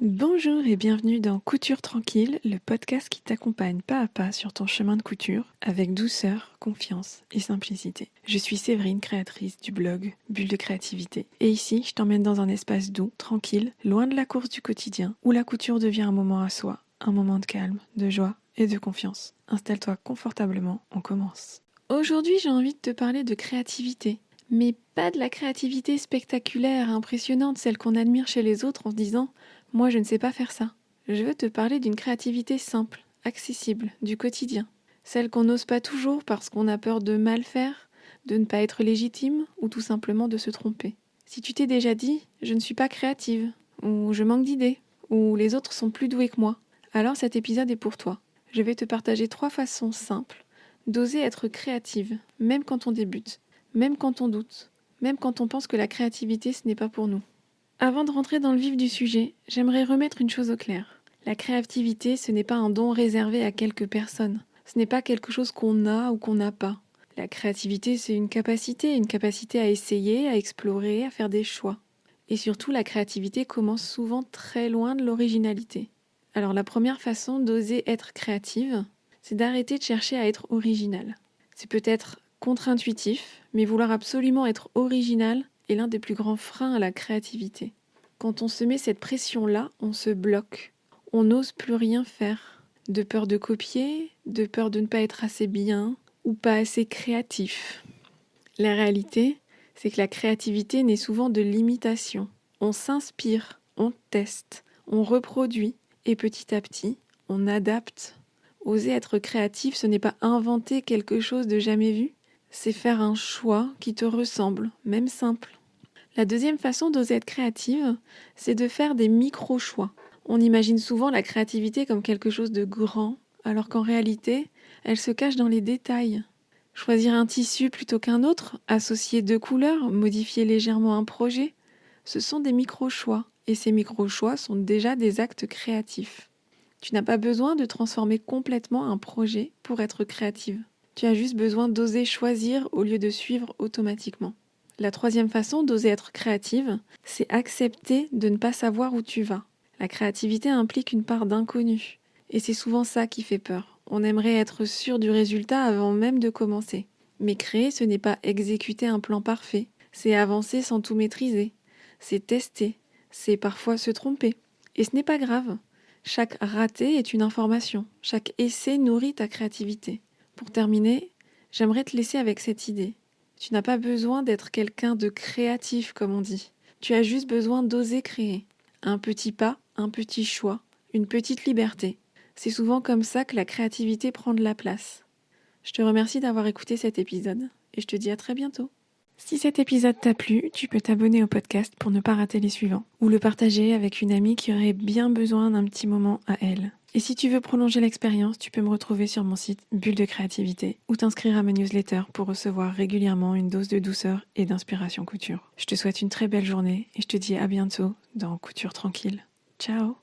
Bonjour et bienvenue dans Couture Tranquille, le podcast qui t'accompagne pas à pas sur ton chemin de couture avec douceur, confiance et simplicité. Je suis Séverine, créatrice du blog Bulle de créativité. Et ici, je t'emmène dans un espace doux, tranquille, loin de la course du quotidien, où la couture devient un moment à soi, un moment de calme, de joie et de confiance. Installe-toi confortablement, on commence. Aujourd'hui, j'ai envie de te parler de créativité. Mais pas de la créativité spectaculaire, impressionnante, celle qu'on admire chez les autres en se disant « moi je ne sais pas faire ça ». Je veux te parler d'une créativité simple, accessible, du quotidien. Celle qu'on n'ose pas toujours parce qu'on a peur de mal faire, de ne pas être légitime ou tout simplement de se tromper. Si tu t'es déjà dit « je ne suis pas créative » ou « je manque d'idées » ou « les autres sont plus doués que moi », alors cet épisode est pour toi. Je vais te partager 3 façons simples d'oser être créative, même quand on débute. Même quand on doute, même quand on pense que la créativité, ce n'est pas pour nous. Avant de rentrer dans le vif du sujet, j'aimerais remettre une chose au clair. La créativité, ce n'est pas un don réservé à quelques personnes. Ce n'est pas quelque chose qu'on a ou qu'on n'a pas. La créativité, c'est une capacité à essayer, à explorer, à faire des choix. Et surtout, la créativité commence souvent très loin de l'originalité. Alors la première façon d'oser être créative, c'est d'arrêter de chercher à être original. C'est peut-être contre-intuitif, mais vouloir absolument être original est l'un des plus grands freins à la créativité. Quand on se met cette pression-là, on se bloque. On n'ose plus rien faire. De peur de copier, de peur de ne pas être assez bien ou pas assez créatif. La réalité, c'est que la créativité naît souvent de l'imitation. On s'inspire, on teste, on reproduit et petit à petit, on adapte. Oser être créatif, ce n'est pas inventer quelque chose de jamais vu, c'est faire un choix qui te ressemble, même simple. La deuxième façon d'oser être créative, c'est de faire des micro-choix. On imagine souvent la créativité comme quelque chose de grand, alors qu'en réalité, elle se cache dans les détails. Choisir un tissu plutôt qu'un autre, associer 2 couleurs, modifier légèrement un projet, ce sont des micro-choix, et ces micro-choix sont déjà des actes créatifs. Tu n'as pas besoin de transformer complètement un projet pour être créative. Tu as juste besoin d'oser choisir au lieu de suivre automatiquement. La troisième façon d'oser être créative, c'est accepter de ne pas savoir où tu vas. La créativité implique une part d'inconnu. Et c'est souvent ça qui fait peur. On aimerait être sûr du résultat avant même de commencer. Mais créer, ce n'est pas exécuter un plan parfait. C'est avancer sans tout maîtriser. C'est tester. C'est parfois se tromper. Et ce n'est pas grave. Chaque raté est une information. Chaque essai nourrit ta créativité. Pour terminer, j'aimerais te laisser avec cette idée. Tu n'as pas besoin d'être quelqu'un de créatif, comme on dit. Tu as juste besoin d'oser créer. Un petit pas, un petit choix, une petite liberté. C'est souvent comme ça que la créativité prend de la place. Je te remercie d'avoir écouté cet épisode et je te dis à très bientôt. Si cet épisode t'a plu, tu peux t'abonner au podcast pour ne pas rater les suivants ou le partager avec une amie qui aurait bien besoin d'un petit moment à elle. Et si tu veux prolonger l'expérience, tu peux me retrouver sur mon site Bulle de créativité ou t'inscrire à ma newsletter pour recevoir régulièrement une dose de douceur et d'inspiration couture. Je te souhaite une très belle journée et je te dis à bientôt dans Couture Tranquille. Ciao!